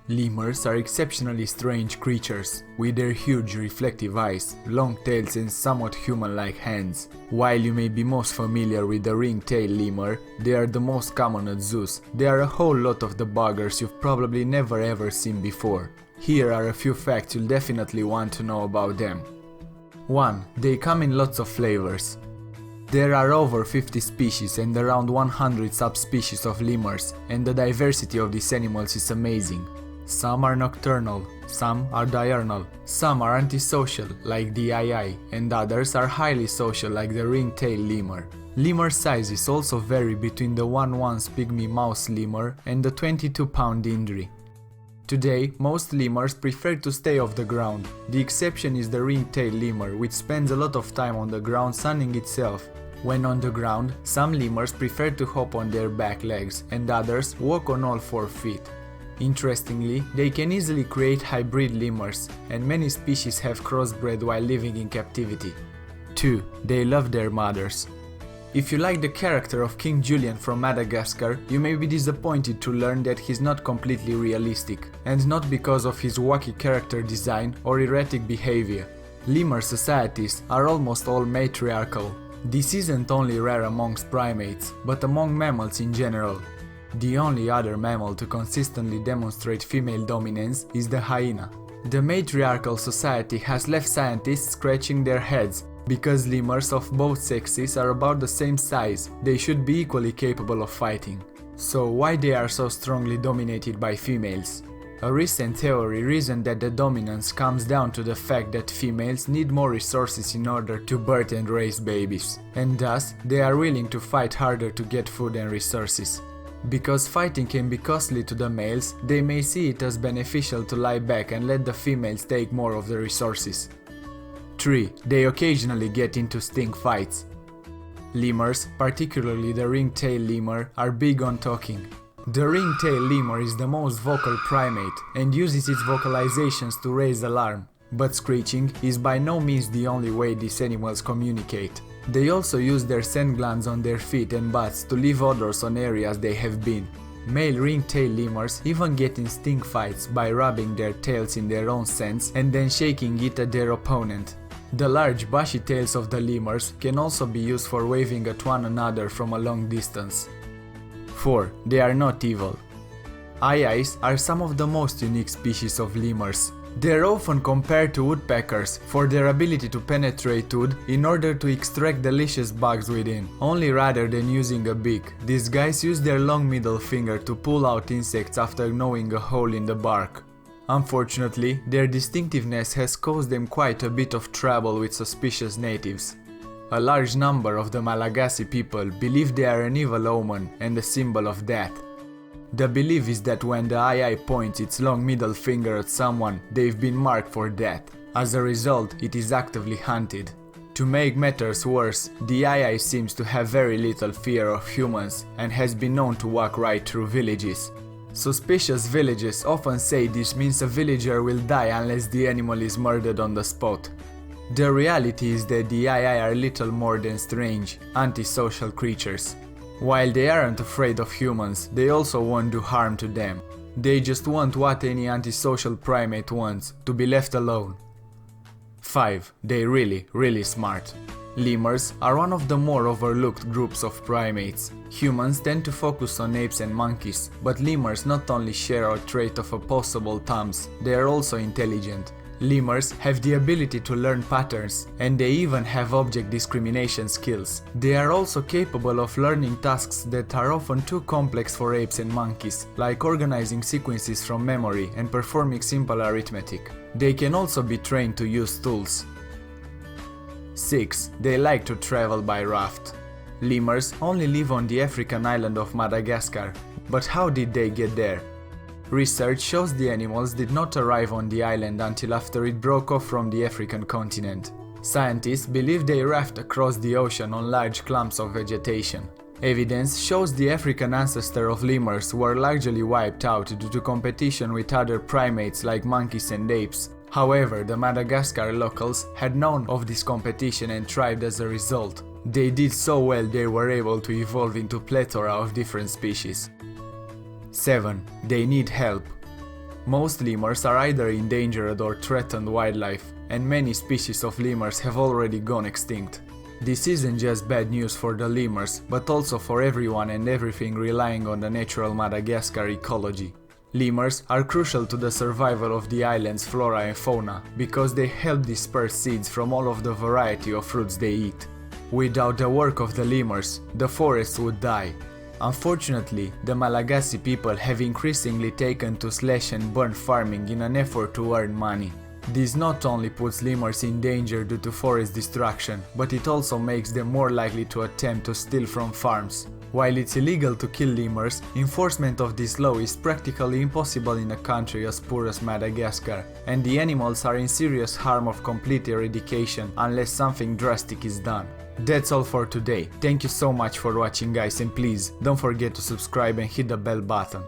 Lemurs are exceptionally strange creatures, with their huge reflective eyes, long tails and somewhat human-like hands. While you may be most familiar with the ring-tailed lemur, they are the most common at zoos. There are a whole lot of the buggers you've probably never ever seen before. Here are a few facts you'll definitely want to know about them. 1. They come in lots of flavors. There are over 50 species and around 100 subspecies of lemurs, and the diversity of these animals is amazing. Some are nocturnal, some are diurnal, some are antisocial like the ii, and others are highly social like the ring-tailed lemur. Lemur sizes also vary between the 1/1 pygmy mouse lemur and the 22-pound indri. Today, most lemurs prefer to stay off the ground. The exception is the ring-tailed lemur, which spends a lot of time on the ground sunning itself. When on the ground, some lemurs prefer to hop on their back legs, and others walk on all 4 feet. Interestingly, they can easily create hybrid lemurs, and many species have crossbred while living in captivity. 2. They love their mothers. If you like the character of King Julian from Madagascar, you may be disappointed to learn that he's not completely realistic, and not because of his wacky character design or erratic behavior. Lemur societies are almost all matriarchal. This isn't only rare amongst primates, but among mammals in general. The only other mammal to consistently demonstrate female dominance is the hyena. The matriarchal society has left scientists scratching their heads. Because lemurs of both sexes are about the same size, they should be equally capable of fighting. So why they are so strongly dominated by females? A recent theory reasoned that the dominance comes down to the fact that females need more resources in order to birth and raise babies, and thus they are willing to fight harder to get food and resources. Because fighting can be costly to the males, they may see it as beneficial to lie back and let the females take more of the resources. 3. They occasionally get into stink fights. Lemurs, particularly the ring-tailed lemur, are big on talking. The ring-tailed lemur is the most vocal primate and uses its vocalizations to raise alarm, but screeching is by no means the only way these animals communicate. They also use their scent glands on their feet and butts to leave odors on areas they have been. Male ring-tailed lemurs even get in stink fights by rubbing their tails in their own scents and then shaking it at their opponent. The large bushy tails of the lemurs can also be used for waving at one another from a long distance. 4. They are not evil. Aye-ayes are some of the most unique species of lemurs. They are often compared to woodpeckers for their ability to penetrate wood in order to extract delicious bugs within. Only rather than using a beak, these guys use their long middle finger to pull out insects after gnawing a hole in the bark. Unfortunately, their distinctiveness has caused them quite a bit of trouble with suspicious natives. A large number of the Malagasy people believe they are an evil omen and a symbol of death. The belief is that when the aye-aye points its long middle finger at someone, they've been marked for death. As a result, it is actively hunted. To make matters worse, the aye-aye seems to have very little fear of humans and has been known to walk right through villages. Suspicious villagers often say this means a villager will die unless the animal is murdered on the spot. The reality is that the aye-aye are little more than strange, antisocial creatures. While they aren't afraid of humans, they also won't do harm to them. They just want what any antisocial primate wants, to be left alone. 5. They really smart. Lemurs are one of the more overlooked groups of primates. Humans tend to focus on apes and monkeys, but lemurs not only share our trait of opposable thumbs, they are also intelligent. Lemurs have the ability to learn patterns, and they even have object discrimination skills. They are also capable of learning tasks that are often too complex for apes and monkeys, like organizing sequences from memory and performing simple arithmetic. They can also be trained to use tools. 6. They like to travel by raft. Lemurs only live on the African island of Madagascar, but how did they get there? Research shows the animals did not arrive on the island until after it broke off from the African continent. Scientists believe they rafted across the ocean on large clumps of vegetation. Evidence shows the African ancestor of lemurs were largely wiped out due to competition with other primates like monkeys and apes. However, the Madagascar locals had known of this competition and thrived as a result. They did so well they were able to evolve into a plethora of different species. 7. They need help. Most lemurs are either endangered or threatened wildlife, and many species of lemurs have already gone extinct. This isn't just bad news for the lemurs, but also for everyone and everything relying on the natural Madagascar ecology. Lemurs are crucial to the survival of the island's flora and fauna, because they help disperse seeds from all of the variety of fruits they eat. Without the work of the lemurs, the forests would die. Unfortunately, the Malagasy people have increasingly taken to slash and burn farming in an effort to earn money. This not only puts lemurs in danger due to forest destruction, but it also makes them more likely to attempt to steal from farms. While it's illegal to kill lemurs, enforcement of this law is practically impossible in a country as poor as Madagascar, and the animals are in serious harm of complete eradication unless something drastic is done. That's all for today. Thank you so much for watching, guys, and please don't forget to subscribe and hit the bell button.